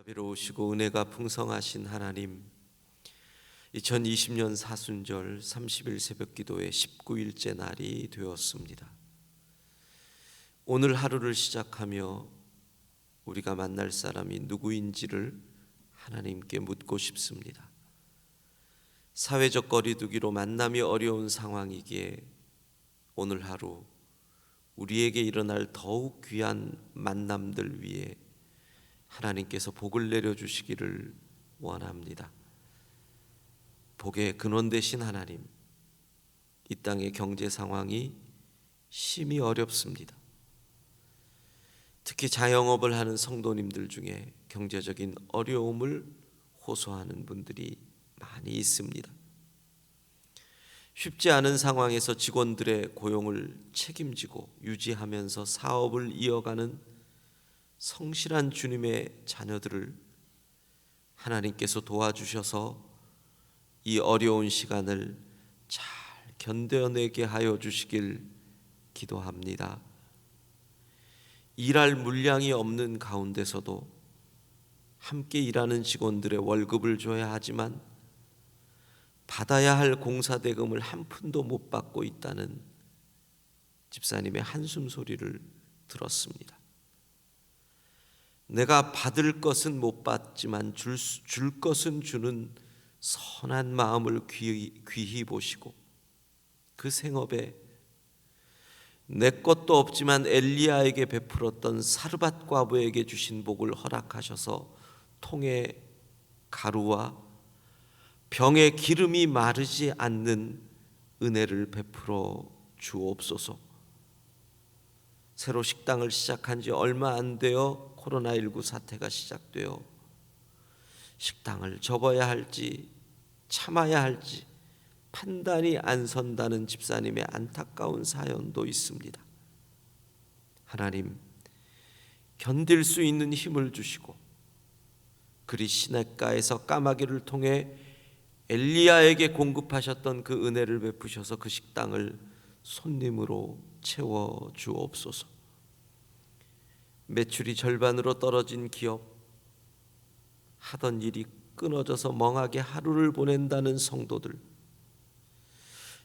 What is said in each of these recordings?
자비로우시고 은혜가 풍성하신 하나님, 2020년 사순절 30일 새벽기도의 19일째 날이 되었습니다. 오늘 하루를 시작하며 우리가 만날 사람이 누구인지를 하나님께 묻고 싶습니다. 사회적 거리두기로 만남이 어려운 상황이기에 오늘 하루 우리에게 일어날 더욱 귀한 만남들 위해 하나님께서 복을 내려주시기를 원합니다. 복의 근원 되신 하나님, 이 땅의 경제 상황이 심히 어렵습니다. 특히 자영업을 하는 성도님들 중에 경제적인 어려움을 호소하는 분들이 많이 있습니다. 쉽지 않은 상황에서 직원들의 고용을 책임지고 유지하면서 사업을 이어가는 성실한 주님의 자녀들을 하나님께서 도와주셔서 이 어려운 시간을 잘 견뎌내게 하여 주시길 기도합니다. 일할 물량이 없는 가운데서도 함께 일하는 직원들의 월급을 줘야 하지만 받아야 할 공사대금을 한 푼도 못 받고 있다는 집사님의 한숨 소리를 들었습니다. 내가 받을 것은 못 받지만 줄 것은 주는 선한 마음을 귀히 보시고 그 생업에 내 것도 없지만 엘리야에게 베풀었던 사르밧 과부에게 주신 복을 허락하셔서 통에 가루와 병에 기름이 마르지 않는 은혜를 베풀어 주옵소서. 새로 식당을 시작한 지 얼마 안 되어 코로나19 사태가 시작되어 식당을 접어야 할지 참아야 할지 판단이 안 선다는 집사님의 안타까운 사연도 있습니다. 하나님, 견딜 수 있는 힘을 주시고 그리 시냇가에서 까마귀를 통해 엘리야에게 공급하셨던 그 은혜를 베푸셔서 그 식당을 손님으로 채워 주옵소서. 매출이 절반으로 떨어진 기업, 하던 일이 끊어져서 멍하게 하루를 보낸다는 성도들,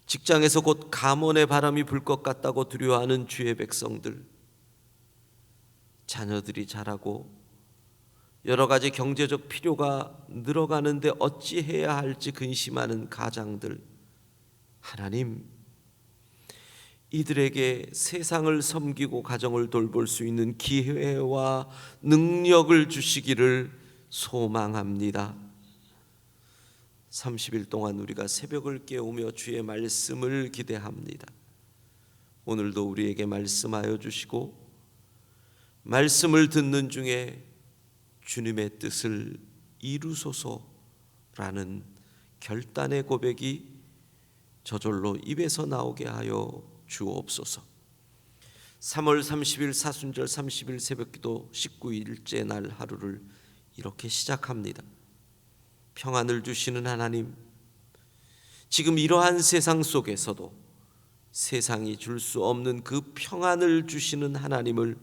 직장에서 곧 감원의 바람이 불 것 같다고 두려워하는 주의 백성들, 자녀들이 자라고 여러 가지 경제적 필요가 늘어가는데 어찌해야 할지 근심하는 가장들, 하나님, 이들에게 세상을 섬기고 가정을 돌볼 수 있는 기회와 능력을 주시기를 소망합니다. 30일 동안 우리가 새벽을 깨우며 주의 말씀을 기대합니다. 오늘도 우리에게 말씀하여 주시고 말씀을 듣는 중에 주님의 뜻을 이루소서라는 결단의 고백이 저절로 입에서 나오게 하여 주옵소서. 3월 30일 사순절 30일 새벽기도 19일째 날 하루를 이렇게 시작합니다. 평안을 주시는 하나님, 지금 이러한 세상 속에서도 세상이 줄 수 없는 그 평안을 주시는 하나님을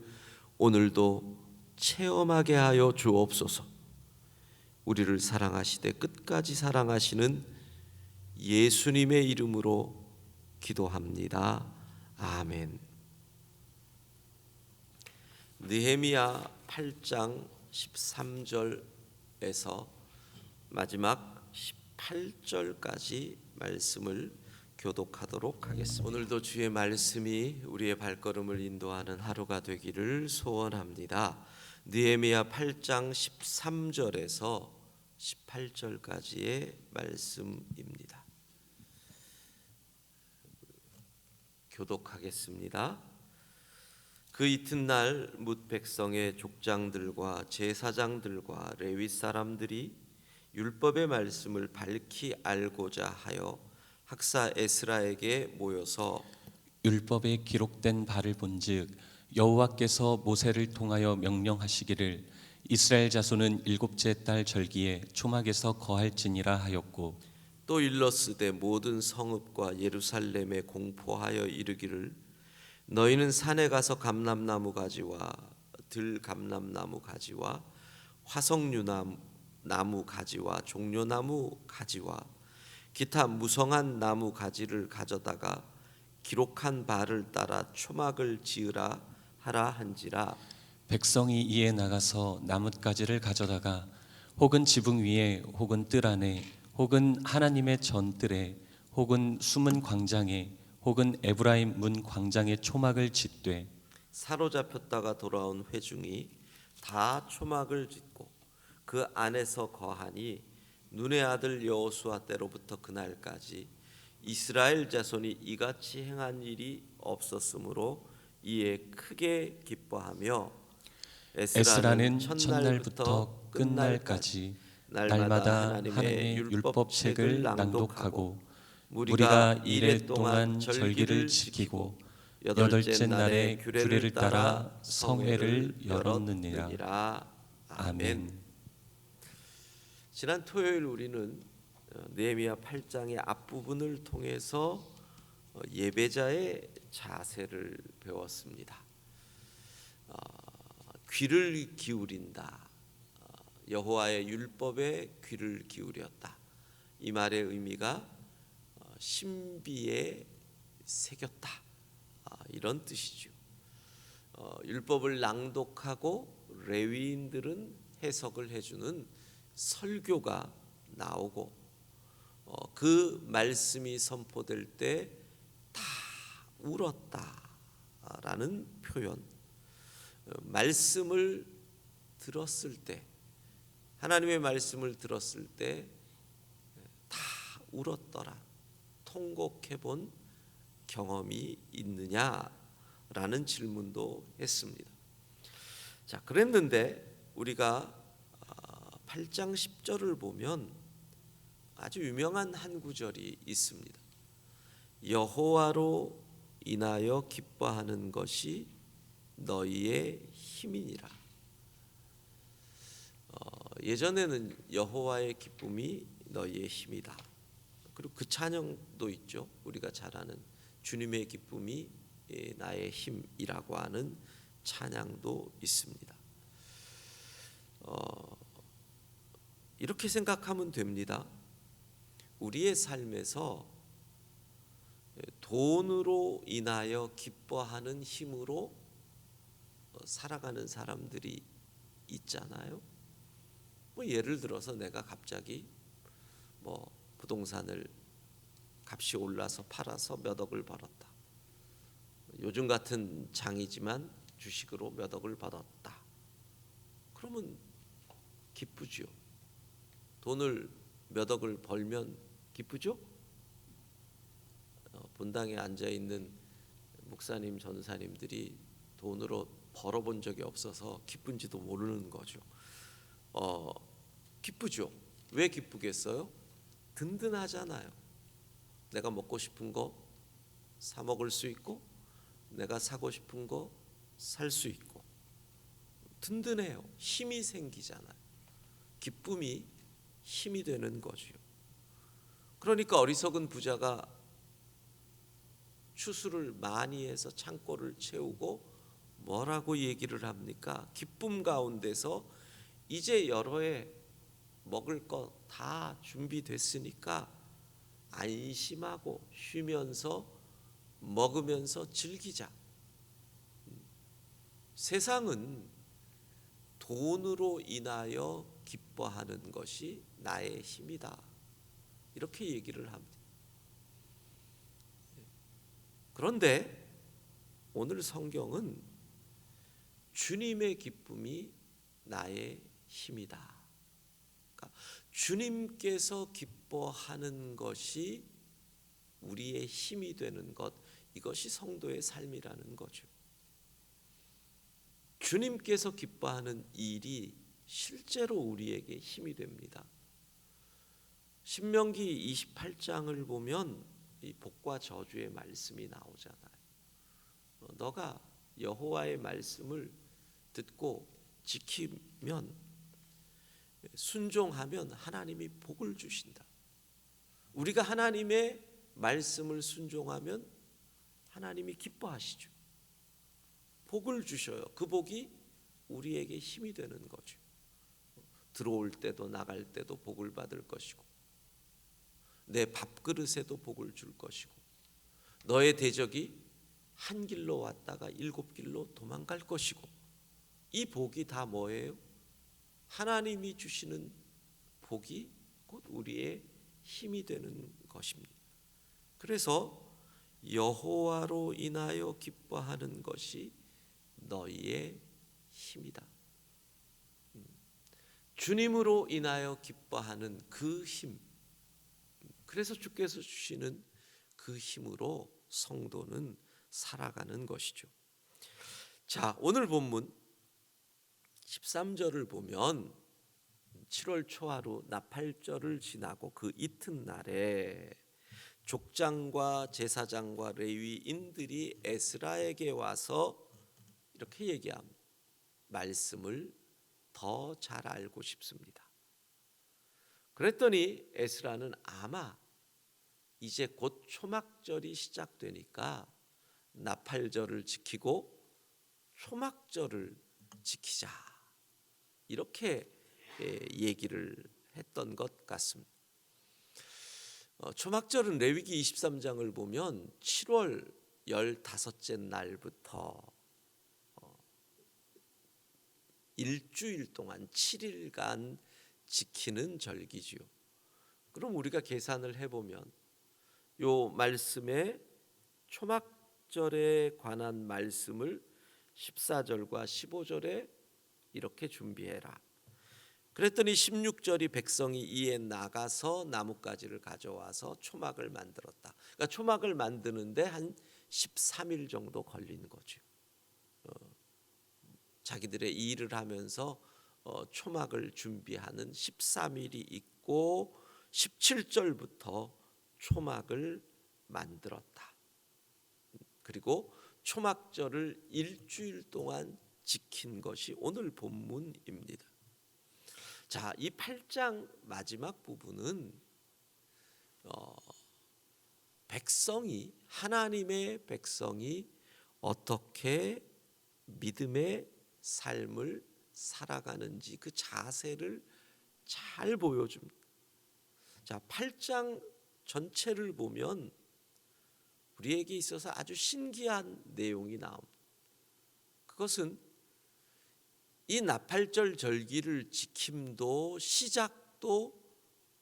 오늘도 체험하게 하여 주옵소서. 우리를 사랑하시되 끝까지 사랑하시는 예수님의 이름으로 기도합니다. 아멘. 느헤미야 8장 13절에서 마지막 18절까지 말씀을 교독하도록 하겠습니다. 오늘도 주의 말씀이 우리의 발걸음을 인도하는 하루가 되기를 소원합니다. 느헤미야 8장 13절에서 18절까지의 말씀입니다. 교독하겠습니다. 그 이튿날 뭇 백성의 족장들과 제사장들과 레위 사람들이 율법의 말씀을 밝히 알고자 하여 학사 에스라에게 모여서 율법에 기록된 바를 본즉 여호와께서 모세를 통하여 명령하시기를 이스라엘 자손은 일곱째 달 절기에 초막에서 거할지니라 하였고, 또 일러스되 모든 성읍과 예루살렘에 공포하여 이르기를 너희는 산에 가서 감람나무 가지와 들감람나무 가지와 화석류 나무 가지와 종려나무 가지와 기타 무성한 나무 가지를 가져다가 기록한 바를 따라 초막을 지으라 하라 한지라. 백성이 이에 나가서 나뭇가지를 가져다가 혹은 지붕 위에 혹은 뜰 안에 혹은 하나님의 전뜰에 혹은 숨은 광장에 혹은 에브라임 문 광장에 초막을 짓되 사로잡혔다가 돌아온 회중이 다 초막을 짓고 그 안에서 거하니 눈의 아들 여호수아 때로부터 그날까지 이스라엘 자손이 이같이 행한 일이 없었으므로 이에 크게 기뻐하며 에스라는 첫날부터 끝날까지 날마다 하나님의 율법책을 낭독하고 우리가 이레 동안 절기를 지키고 여덟째 날에 규례를 따라 성회를 열었느니라. 아멘. 지난 토요일 우리는 느헤미야 8장의 앞부분을 통해서 예배자의 자세를 배웠습니다. 귀를 기울인다. 여호와의 율법에 귀를 기울였다. 이 말의 의미가 신비에 새겼다. 이런 뜻이죠. 율법을 낭독하고 레위인들은 해석을 해주는 설교가 나오고 그 말씀이 선포될 때 다 울었다라는 표현. 말씀을 들었을 때, 하나님의 말씀을 들었을 때 다 울었더라. 통곡해본 경험이 있느냐라는 질문도 했습니다. 자, 그랬는데 우리가 8장 10절을 보면 아주 유명한 한 구절이 있습니다. 여호와로 인하여 기뻐하는 것이 너희의 힘이니라. 예전에는 여호와의 기쁨이 너희의 힘이다. 그리고 그 찬양도 있죠. 우리가 잘 아는 주님의 기쁨이 나의 힘이라고 하는 찬양도 있습니다. 이렇게 생각하면 됩니다. 우리의 삶에서 돈으로 인하여 기뻐하는 힘으로 살아가는 사람들이 있잖아요. 예를 들어서 내가 갑자기 부동산을 값이 올라서 팔아서 몇 억을 벌었다. 요즘 같은 장이지만 주식으로 몇 억을 벌었다. 그러면 기쁘죠. 돈을 몇 억을 벌면 기쁘죠. 본당에 앉아 있는 목사님, 전사님들이 돈으로 벌어본 적이 없어서 기쁜지도 모르는 거죠. 기쁘죠. 왜 기쁘겠어요? 든든하잖아요. 내가 먹고 싶은 거 사 먹을 수 있고, 내가 사고 싶은 거 살 수 있고, 든든해요. 힘이 생기잖아요. 기쁨이 힘이 되는 거죠. 그러니까 어리석은 부자가 추수를 많이 해서 창고를 채우고 뭐라고 얘기를 합니까? 기쁨 가운데서 이제 여러 해 먹을 거 다 준비됐으니까 안심하고 쉬면서 먹으면서 즐기자. 세상은 돈으로 인하여 기뻐하는 것이 나의 힘이다. 이렇게 얘기를 합니다. 그런데 오늘 성경은 주님의 기쁨이 나의 힘이다. 그러니까 주님께서 기뻐하는 것이 우리의 힘이 되는 것, 이것이 성도의 삶이라는 거죠. 주님께서 기뻐하는 일이 실제로 우리에게 힘이 됩니다. 신명기 28장을 보면 이 복과 저주의 말씀이 나오잖아요. 너가 여호와의 말씀을 듣고 지키면, 순종하면 하나님이 복을 주신다. 우리가 하나님의 말씀을 순종하면 하나님이 기뻐하시죠. 복을 주셔요. 그 복이 우리에게 힘이 되는 거죠. 들어올 때도 나갈 때도 복을 받을 것이고 내 밥그릇에도 복을 줄 것이고 너의 대적이 한 길로 왔다가 7길로 도망갈 것이고 이 복이 다 뭐예요? 하나님이 주시는 복이 곧 우리의 힘이 되는 것입니다. 그래서 여호와로 인하여 기뻐하는 것이 너희의 힘이다. 주님으로 인하여 기뻐하는 그 힘, 그래서 주께서 주시는 그 힘으로 성도는 살아가는 것이죠. 자, 오늘 본문 13절을 보면 7월 초하루 나팔절을 지나고 그 이튿날에 족장과 제사장과 레위인들이 에스라에게 와서 이렇게 얘기합니다. 말씀을 더 잘 알고 싶습니다. 그랬더니 에스라는 아마 이제 곧 초막절이 시작되니까 나팔절을 지키고 초막절을 지키자 이렇게 얘기를 했던 것 같습니다. 초막절은 레위기 23장을 보면 7월 15째 날부터 일주일 동안 7일간 지키는 절기지요. 그럼 우리가 계산을 해보면 요 말씀에 초막절에 관한 말씀을 14절과 15절에 이렇게 준비해라. 그랬더니 16절이 백성이 이에 나가서 나뭇가지를 가져와서 초막을 만들었다. 그러니까 초막을 만드는데 한 13일 정도 걸린 거죠. 자기들의 일을 하면서 초막을 준비하는 13일이 있고 17절부터 초막을 만들었다. 그리고 초막절을 일주일 동안 지킨 것이 오늘 본문입니다. 자, 이 8장 마지막 부분은 백성이 하나님의 백성이 어떻게 믿음의 삶을 살아가는지 그 자세를 잘 보여줍니다. 자, 8장 전체를 보면 우리에게 있어서 아주 신기한 내용이 나옵니다. 그것은 이 나팔절 절기를 지킴도 시작도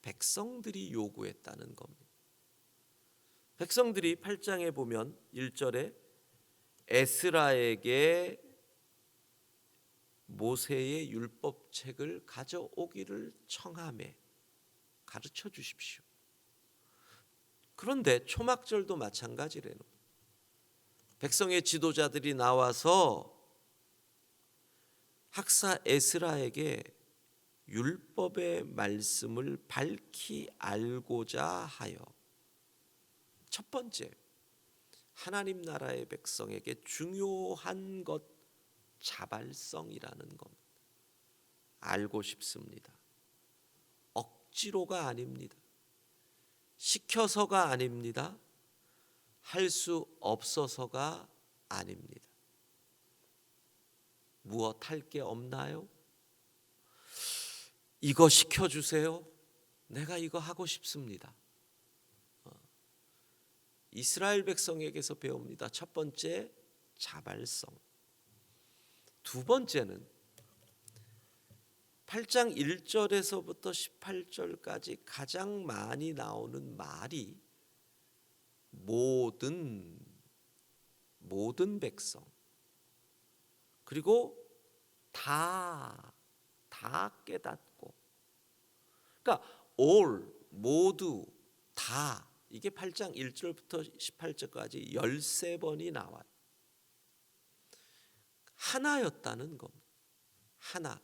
백성들이 요구했다는 겁니다. 백성들이 8장에 보면 1절에 에스라에게 모세의 율법책을 가져오기를 청하매 가르쳐 주십시오. 그런데 초막절도 마찬가지래요. 백성의 지도자들이 나와서 학사 에스라에게 율법의 말씀을 밝히 알고자 하여 첫 번째 하나님 나라의 백성에게 중요한 것 자발성이라는 겁니다. 알고 싶습니다. 억지로가 아닙니다. 시켜서가 아닙니다. 할 수 없어서가 아닙니다. 무엇 할 게 없나요? 이거 시켜주세요. 내가 이거 하고 싶습니다. 이스라엘 백성에게서 배웁니다. 첫 번째 자발성. 두 번째는 8장 1절에서부터 18절까지 가장 많이 나오는 말이 모든 백성 그리고 다 깨닫고, 그러니까 all 모두 다, 이게 8장 1절부터 18절까지 13번이 나와요. 하나였다는 겁니다. 하나.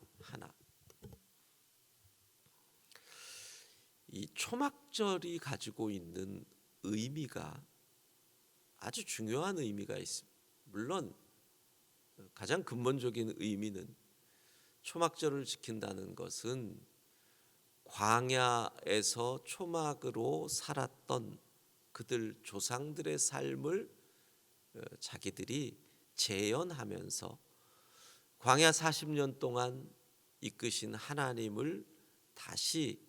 이 초막절이 가지고 있는 의미가 아주 중요한 의미가 있습니다. 물론 가장 근본적인 의미는 초막절을 지킨다는 것은 광야에서 초막으로 살았던 그들 조상들의 삶을 자기들이 재현하면서 광야 40년 동안 이끄신 하나님을 다시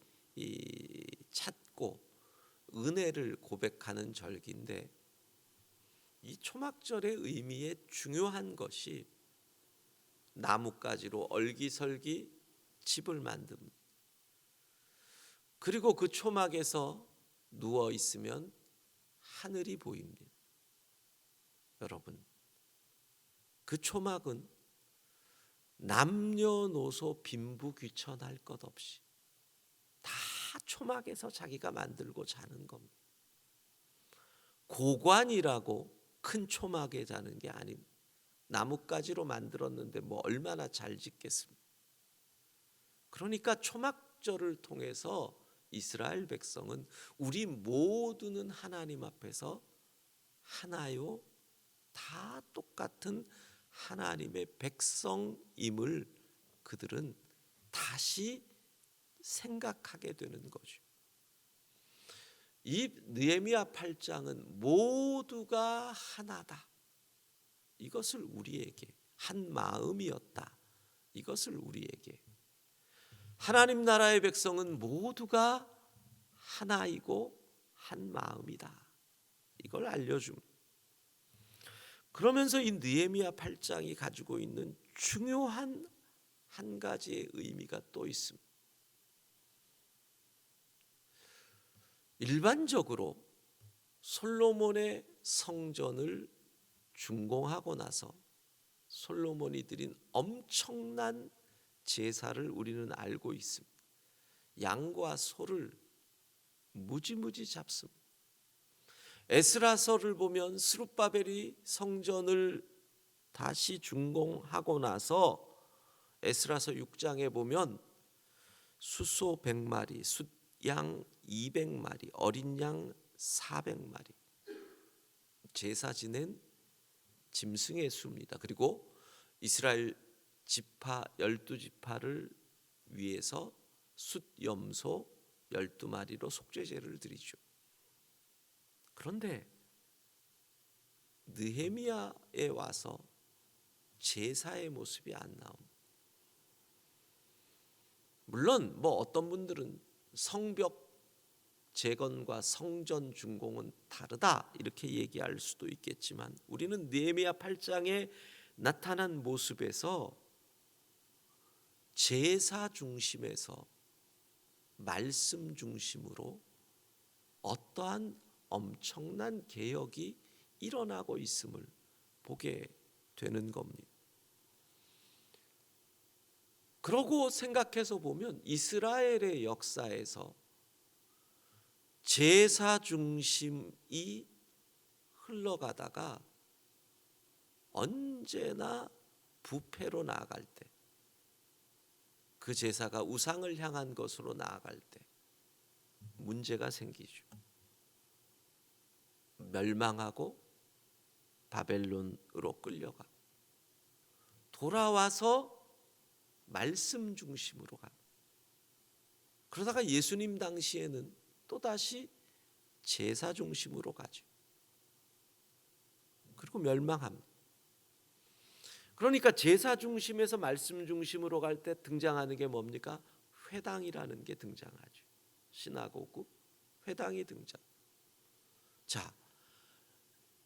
찾고 은혜를 고백하는 절기인데, 이 초막절의 의미의 중요한 것이 나뭇가지로 얼기설기 집을 만듭니다. 그리고 그 초막에서 누워 있으면 하늘이 보입니다. 여러분, 그 초막은 남녀노소 빈부귀천할 것 없이 다 초막에서 자기가 만들고 자는 겁니다. 고관이라고 큰 초막에 자는 게 아닙니다. 나뭇가지로 만들었는데 뭐 얼마나 잘 짓겠습니까? 그러니까 초막절을 통해서 이스라엘 백성은 우리 모두는 하나님 앞에서 하나요, 다 똑같은 하나님의 백성임을 그들은 다시 생각하게 되는 거죠. 이 느헤미야 8장은 모두가 하나다, 이것을 우리에게, 한 마음이었다, 이것을 우리에게, 하나님 나라의 백성은 모두가 하나이고 한 마음이다, 이걸 알려줍니다. 그러면서 이 느헤미야 8장이 가지고 있는 중요한 한 가지의 의미가 또 있습니다. 일반적으로 솔로몬의 성전을 준공하고 나서 솔로몬이 드린 엄청난 제사를 우리는 알고 있습니다. 양과 소를 무지무지 잡습니다. 에스라서를 보면 스룹바벨이 성전을 다시 준공하고 나서 에스라서 6장에 보면 수소 100마리, 숫양 200마리, 어린 양 400마리, 제사 지낸 짐승의 수입니다. 그리고 이스라엘 지파 12지파를 위해서 숫염소 12마리로 속죄제를 드리죠. 그런데 느헤미야에 와서 제사의 모습이 안 나옵니다. 물론 뭐 어떤 분들은 성벽 재건과 성전 준공은 다르다 이렇게 얘기할 수도 있겠지만, 우리는 느헤미야 8장에 나타난 모습에서 제사 중심에서 말씀 중심으로 어떠한 엄청난 개혁이 일어나고 있음을 보게 되는 겁니다. 그러고 생각해서 보면 이스라엘의 역사에서 제사 중심이 흘러가다가 언제나 부패로 나아갈 때, 그 제사가 우상을 향한 것으로 나아갈 때 문제가 생기죠. 멸망하고 바벨론으로 끌려가 돌아와서 말씀 중심으로 가. 그러다가 예수님 당시에는 또다시 제사 중심으로 가죠. 그리고 멸망합니다. 그러니까 제사 중심에서 말씀 중심으로 갈 때 등장하는 게 뭡니까? 회당이라는 게 등장하죠. 시나고그, 회당이 등장. 자,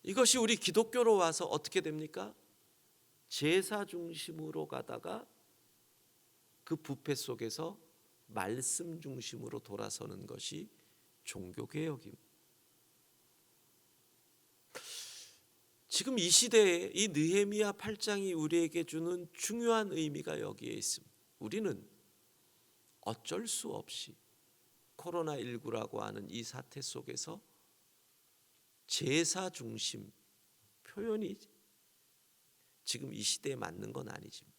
이것이 우리 기독교로 와서 어떻게 됩니까? 제사 중심으로 가다가 그 부패 속에서 말씀 중심으로 돌아서는 것이 종교개혁입니다. 지금 이 시대에 이 느헤미야 8장이 우리에게 주는 중요한 의미가 여기에 있습니다. 우리는 어쩔 수 없이 코로나19라고 하는 이 사태 속에서 제사 중심 표현이 지금 이 시대에 맞는 건 아니지만,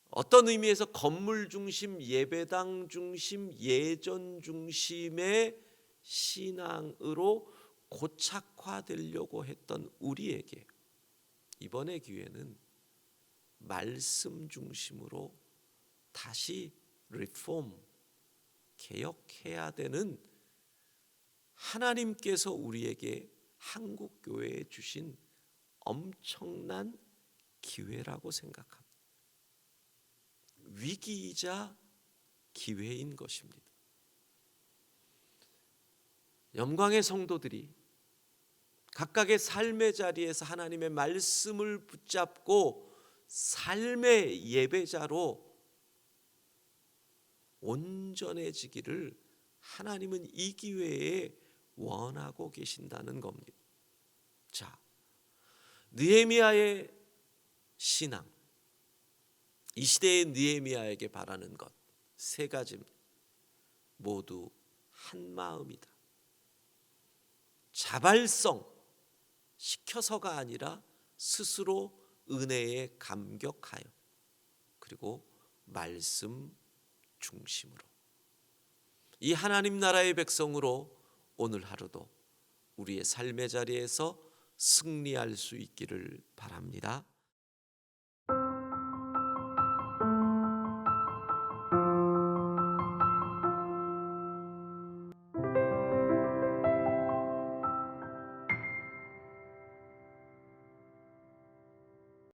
어떤 의미에서 건물 중심, 예배당 중심, 예전 중심의 신앙으로 고착화되려고 했던 우리에게 이번의 기회는 말씀 중심으로 다시 리폼, 개혁해야 되는 하나님께서 우리에게 한국 교회에 주신 엄청난 기회라고 생각합니다. 위기이자 기회인 것입니다. 영광의 성도들이 각각의 삶의 자리에서 하나님의 말씀을 붙잡고 삶의 예배자로 온전해지기를 하나님은 이 기회에 원하고 계신다는 겁니다. 자, 느헤미야의 신앙, 이 시대의 느헤미야에게 바라는 것 세 가지입니다. 모두 한 마음이다. 자발성, 시켜서가 아니라 스스로 은혜에 감격하여, 그리고 말씀 중심으로. 이 하나님 나라의 백성으로 오늘 하루도 우리의 삶의 자리에서 승리할 수 있기를 바랍니다.